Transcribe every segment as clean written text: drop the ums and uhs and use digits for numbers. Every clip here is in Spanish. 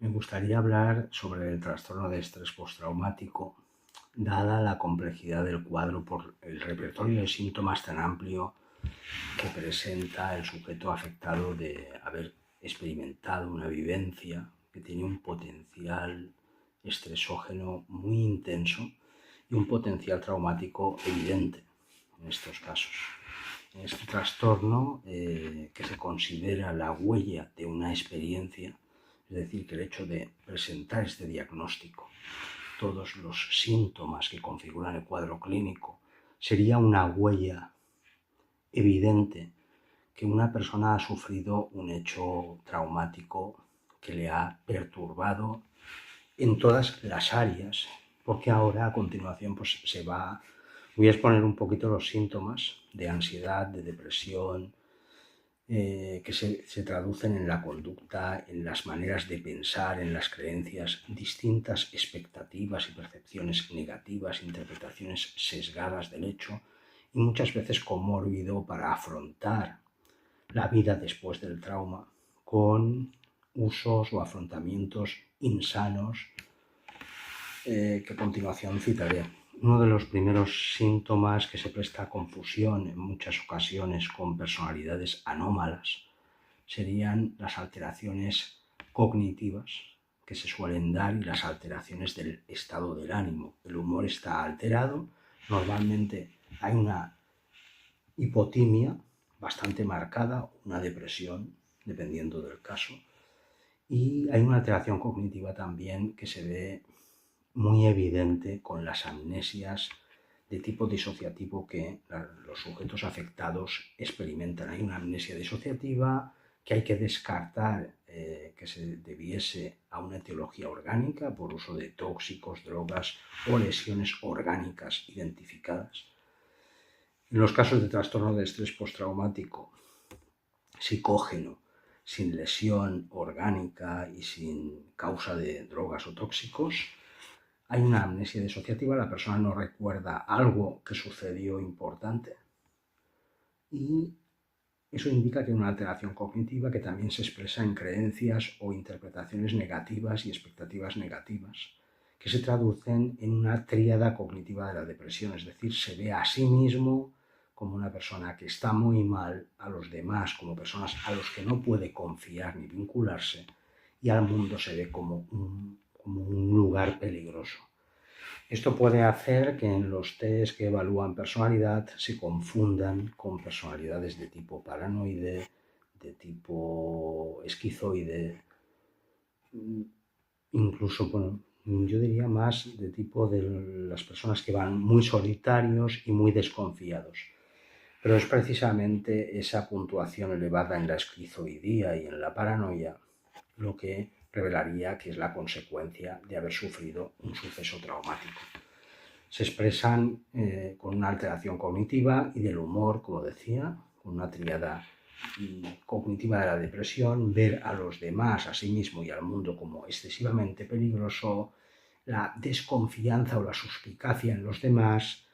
Me gustaría hablar sobre el trastorno de estrés postraumático, dada la complejidad del cuadro por el repertorio de síntomas tan amplio que presenta el sujeto afectado de haber experimentado una vivencia que tiene un potencial estresógeno muy intenso y un potencial traumático evidente en estos casos. En este trastorno, que se considera la huella de una experiencia, es decir, que el hecho de presentar este diagnóstico, todos los síntomas que configuran el cuadro clínico, sería una huella evidente que una persona ha sufrido un hecho traumático que le ha perturbado en todas las áreas, porque ahora a continuación pues, voy a exponer un poquito los síntomas de ansiedad, de depresión, que se traducen en la conducta, en las maneras de pensar, en las creencias, distintas expectativas y percepciones negativas, interpretaciones sesgadas del hecho y muchas veces comórbido para afrontar la vida después del trauma con usos o afrontamientos insanos que a continuación citaré. Uno de los primeros síntomas que se presta a confusión en muchas ocasiones con personalidades anómalas serían las alteraciones cognitivas que se suelen dar y las alteraciones del estado del ánimo. El humor está alterado, normalmente hay una hipotimia bastante marcada, una depresión, dependiendo del caso, y hay una alteración cognitiva también que se ve muy evidente con las amnesias de tipo disociativo que los sujetos afectados experimentan. Hay una amnesia disociativa que hay que descartar que se debiese a una etiología orgánica por uso de tóxicos, drogas o lesiones orgánicas identificadas. En los casos de trastorno de estrés postraumático psicógeno, sin lesión orgánica y sin causa de drogas o tóxicos, hay una amnesia disociativa, la persona no recuerda algo que sucedió importante y eso indica que hay una alteración cognitiva que también se expresa en creencias o interpretaciones negativas y expectativas negativas, que se traducen en una tríada cognitiva de la depresión, es decir, se ve a sí mismo como una persona que está muy mal, a los demás como personas a los que no puede confiar ni vincularse, y al mundo se ve como un lugar peligroso. Esto puede hacer que en los test que evalúan personalidad se confundan con personalidades de tipo paranoide, de tipo esquizoide, incluso, bueno, yo diría más de tipo de las personas que van muy solitarios y muy desconfiados. Pero es precisamente esa puntuación elevada en la esquizoidía y en la paranoia lo que revelaría que es la consecuencia de haber sufrido un suceso traumático. Se expresan con una alteración cognitiva y del humor, como decía, con una tríada cognitiva de la depresión, ver a los demás, a sí mismo y al mundo como excesivamente peligroso, la desconfianza o la suspicacia en los demás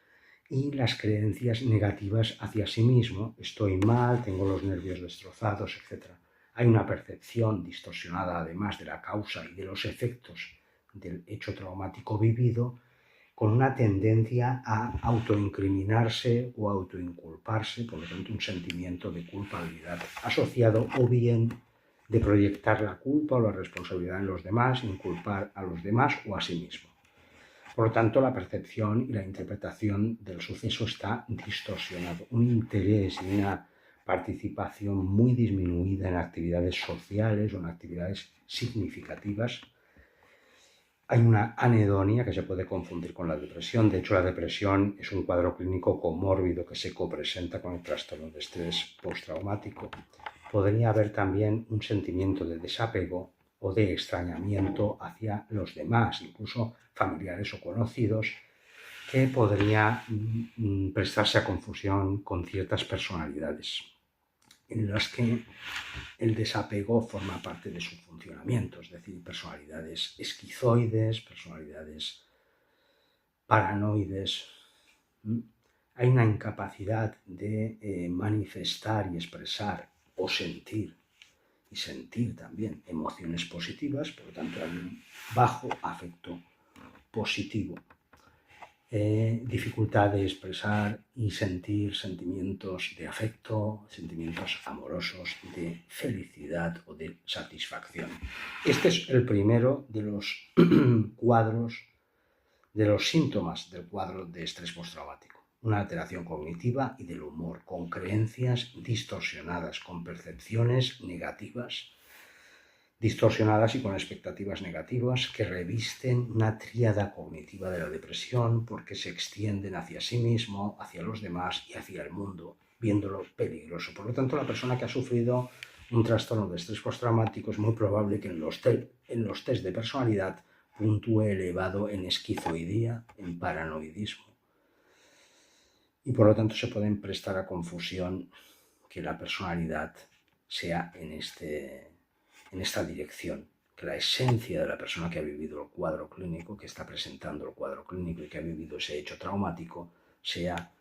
y las creencias negativas hacia sí mismo. Estoy mal, tengo los nervios destrozados, etc. Hay una percepción distorsionada además de la causa y de los efectos del hecho traumático vivido, con una tendencia a autoincriminarse o autoinculparse, por lo tanto un sentimiento de culpabilidad asociado, o bien de proyectar la culpa o la responsabilidad en los demás, inculpar a los demás o a sí mismo. Por lo tanto, la percepción y la interpretación del suceso está distorsionado. Un interés y una participación muy disminuida en actividades sociales o en actividades significativas. Hay una anedonia que se puede confundir con la depresión. De hecho, la depresión es un cuadro clínico comórbido que se copresenta con el trastorno de estrés postraumático. Podría haber también un sentimiento de desapego o de extrañamiento hacia los demás, incluso familiares o conocidos, que podría prestarse a confusión con ciertas personalidades, en las que el desapego forma parte de su funcionamiento, es decir, personalidades esquizoides, personalidades paranoides. Hay una incapacidad de manifestar y expresar o sentir y sentir también emociones positivas, por lo tanto hay un bajo afecto positivo. Dificultad de expresar y sentir sentimientos de afecto, sentimientos amorosos, de felicidad o de satisfacción. Este es el primero de los cuadros, de los síntomas del cuadro de estrés postraumático. Una alteración cognitiva y del humor, con creencias distorsionadas, con percepciones negativas, distorsionadas y con expectativas negativas que revisten una tríada cognitiva de la depresión porque se extienden hacia sí mismo, hacia los demás y hacia el mundo, viéndolo peligroso. Por lo tanto, la persona que ha sufrido un trastorno de estrés postraumático es muy probable que en los test de personalidad puntúe elevado en esquizoidía, en paranoidismo. Y por lo tanto se pueden prestar a confusión que la personalidad sea en esta dirección, que la esencia de la persona que ha vivido el cuadro clínico, que está presentando el cuadro clínico y que ha vivido ese hecho traumático, sea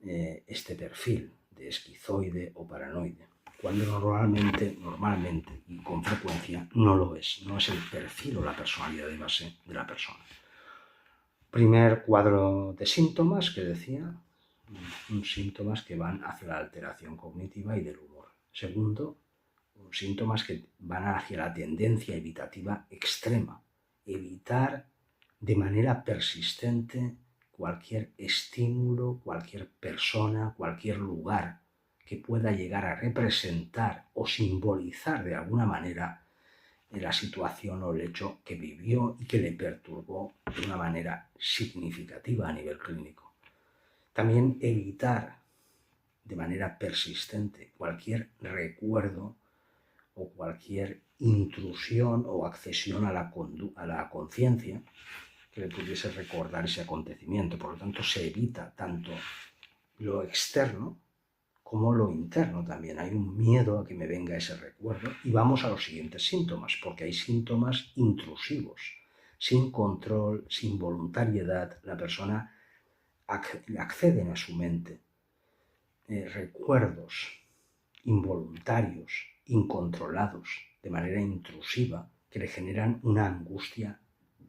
este perfil de esquizoide o paranoide, cuando normalmente y con frecuencia no lo es, no es el perfil o la personalidad de base de la persona. Primer cuadro de síntomas que decía, síntomas que van hacia la alteración cognitiva y del humor. Segundo, síntomas que van hacia la tendencia evitativa extrema, evitar de manera persistente cualquier estímulo, cualquier persona, cualquier lugar que pueda llegar a representar o simbolizar de alguna manera la situación o el hecho que vivió y que le perturbó de una manera significativa a nivel clínico. También evitar de manera persistente cualquier recuerdo o cualquier intrusión o accesión a la conciencia que le pudiese recordar ese acontecimiento. Por lo tanto, se evita tanto lo externo como lo interno también. Hay un miedo a que me venga ese recuerdo. Y vamos a los siguientes síntomas, porque hay síntomas intrusivos. Sin control, sin voluntariedad, la persona acceden a su mente recuerdos involuntarios, incontrolados, de manera intrusiva, que le generan una angustia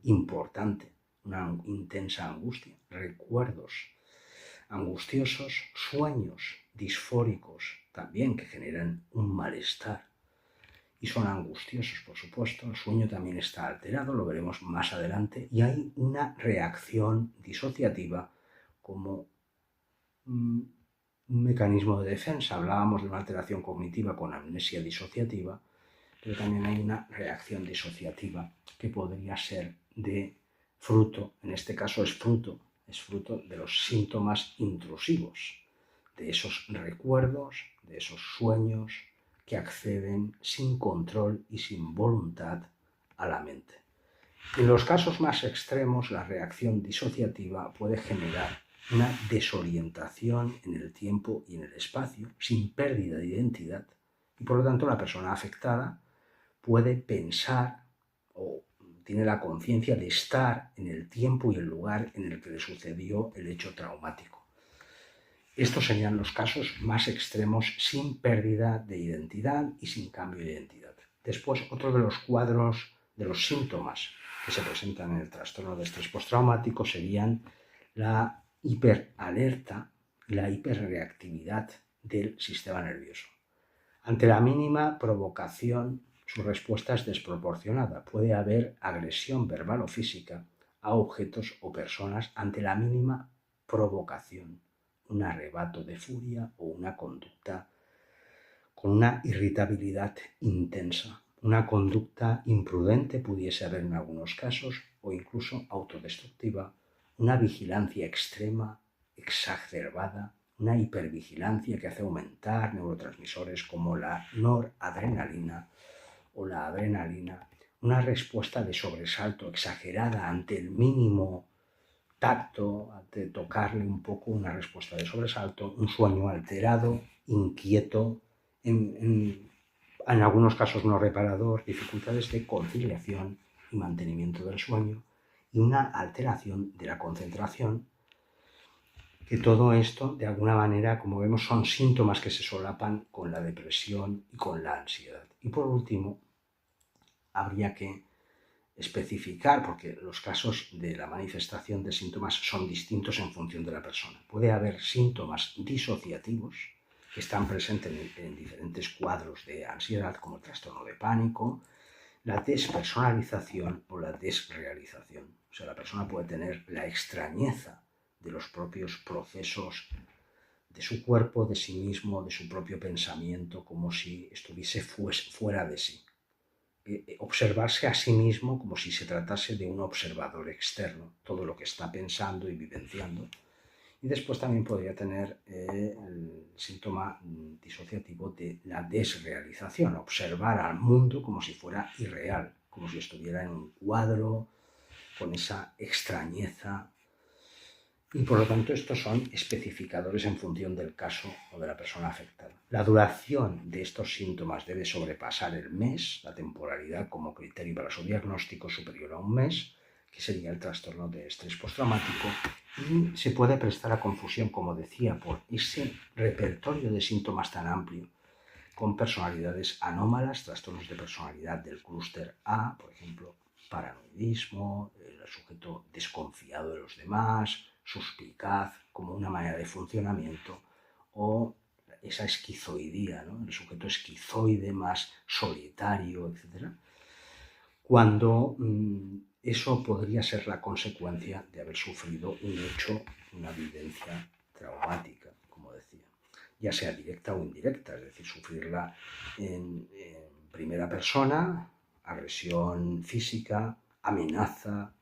importante, una intensa angustia, recuerdos angustiosos, sueños disfóricos también que generan un malestar y son angustiosos, por supuesto. El sueño también está alterado, lo veremos más adelante, y hay una reacción disociativa como un mecanismo de defensa. Hablábamos de una alteración cognitiva con amnesia disociativa, pero también hay una reacción disociativa que podría ser de fruto, en este caso es fruto de los síntomas intrusivos, de esos recuerdos, de esos sueños que acceden sin control y sin voluntad a la mente. En los casos más extremos, la reacción disociativa puede generar una desorientación en el tiempo y en el espacio, sin pérdida de identidad, y por lo tanto la persona afectada puede pensar o tiene la conciencia de estar en el tiempo y el lugar en el que le sucedió el hecho traumático. Estos serían los casos más extremos sin pérdida de identidad y sin cambio de identidad. Después, otro de los cuadros, de los síntomas que se presentan en el trastorno de estrés postraumático serían la hiperalerta y la hiperreactividad del sistema nervioso. Ante la mínima provocación, su respuesta es desproporcionada. Puede haber agresión verbal o física a objetos o personas ante la mínima provocación, un arrebato de furia o una conducta con una irritabilidad intensa. Una conducta imprudente pudiese haber en algunos casos o incluso autodestructiva, una vigilancia extrema, exacerbada, una hipervigilancia que hace aumentar neurotransmisores como la noradrenalina o la adrenalina, una respuesta de sobresalto exagerada ante el mínimo tacto, ante tocarle un poco, una respuesta de sobresalto, un sueño alterado, inquieto, en algunos casos no reparador, dificultades de conciliación y mantenimiento del sueño y una alteración de la concentración, que todo esto, de alguna manera, como vemos, son síntomas que se solapan con la depresión y con la ansiedad. Y por último, habría que especificar, porque los casos de la manifestación de síntomas son distintos en función de la persona. Puede haber síntomas disociativos que están presentes en diferentes cuadros de ansiedad, como el trastorno de pánico, la despersonalización o la desrealización. O sea, la persona puede tener la extrañeza de los propios procesos de su cuerpo, de sí mismo, de su propio pensamiento, como si estuviese fuera de sí. Observarse a sí mismo como si se tratase de un observador externo, todo lo que está pensando y vivenciando. Y después también podría tener el síntoma disociativo de la desrealización, observar al mundo como si fuera irreal, como si estuviera en un cuadro, con esa extrañeza. Y por lo tanto estos son especificadores en función del caso o de la persona afectada. La duración de estos síntomas debe sobrepasar el mes, la temporalidad como criterio para su diagnóstico superior a un mes, que sería el trastorno de estrés postraumático, y se puede prestar a confusión, como decía, por ese repertorio de síntomas tan amplio, con personalidades anómalas, trastornos de personalidad del clúster A, por ejemplo, paranoidismo, el sujeto desconfiado de los demás, suspicaz como una manera de funcionamiento, o esa esquizoidía, ¿no? El sujeto esquizoide más solitario, etc. Cuando eso podría ser la consecuencia de haber sufrido un hecho, una vivencia traumática, como decía, ya sea directa o indirecta, es decir, sufrirla en primera persona, agresión física, amenaza,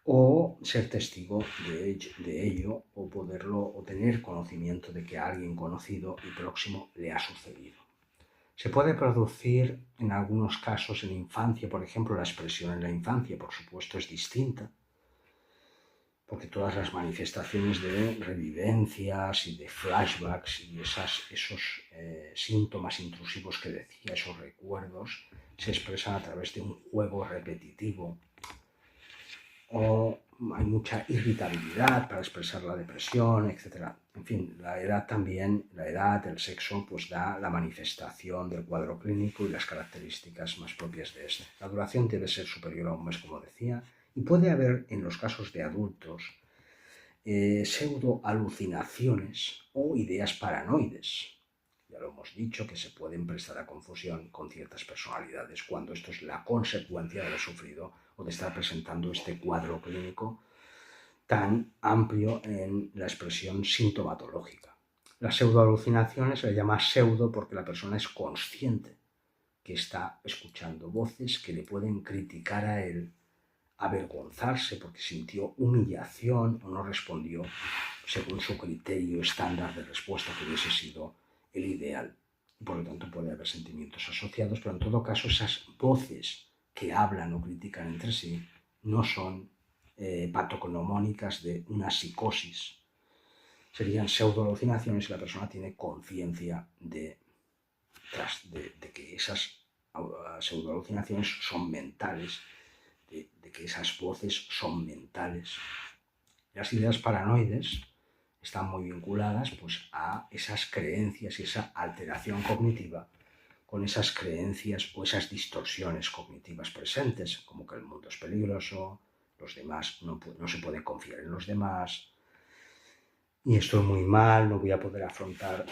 o ser testigo de ello o poderlo o tener conocimiento de que a alguien conocido y próximo le ha sucedido. Se puede producir en algunos casos en la infancia, por ejemplo, la expresión en la infancia, por supuesto, es distinta, porque todas las manifestaciones de revivencias y de flashbacks y esos síntomas intrusivos que decía, esos recuerdos, se expresan a través de un juego repetitivo, o hay mucha irritabilidad para expresar la depresión, etc. En fin, la edad también, la edad, el sexo, pues da la manifestación del cuadro clínico y las características más propias de este. La duración debe ser superior a un mes, como decía, y puede haber en los casos de adultos pseudoalucinaciones o ideas paranoides. Ya lo hemos dicho, que se pueden prestar a confusión con ciertas personalidades cuando esto es la consecuencia de haber sufrido o de estar presentando este cuadro clínico tan amplio en la expresión sintomatológica. Las pseudoalucinaciones se le llama pseudo porque la persona es consciente que está escuchando voces que le pueden criticar a él, avergonzarse porque sintió humillación o no respondió según su criterio estándar de respuesta que hubiese sido el ideal. Y por lo tanto puede haber sentimientos asociados, pero en todo caso esas voces que hablan o critican entre sí no son patognomónicas de una psicosis. Serían pseudoalucinaciones y la persona tiene conciencia de que esas pseudoalucinaciones son mentales, de que esas voces son mentales. Las ideas paranoides están muy vinculadas pues, a esas creencias y esa alteración cognitiva con esas creencias o esas distorsiones cognitivas presentes, como que el mundo es peligroso, los demás no se puede confiar en los demás, y estoy muy mal, no voy a poder afrontar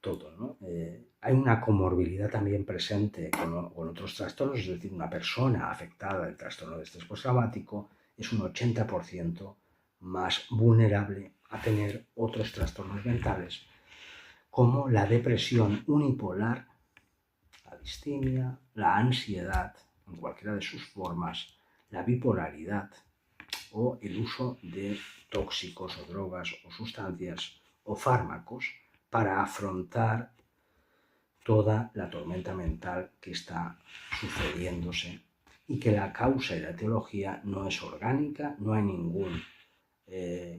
todo, ¿no? Hay una comorbilidad también presente con otros trastornos, es decir, una persona afectada del trastorno de estrés postraumático es un 80% más vulnerable a tener otros trastornos mentales, como la depresión unipolar, la distimia, la ansiedad, en cualquiera de sus formas, la bipolaridad o el uso de tóxicos o drogas o sustancias o fármacos para afrontar toda la tormenta mental que está sucediéndose y que la causa y la etiología no es orgánica, no hay ningún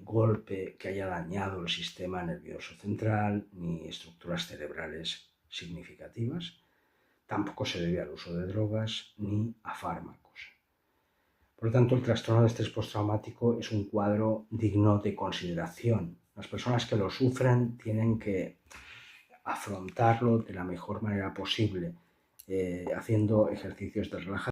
golpe que haya dañado el sistema nervioso central ni estructuras cerebrales significativas. Tampoco se debe al uso de drogas ni a fármacos. Por lo tanto, el trastorno de estrés postraumático es un cuadro digno de consideración. Las personas que lo sufren tienen que afrontarlo de la mejor manera posible, haciendo ejercicios de relajación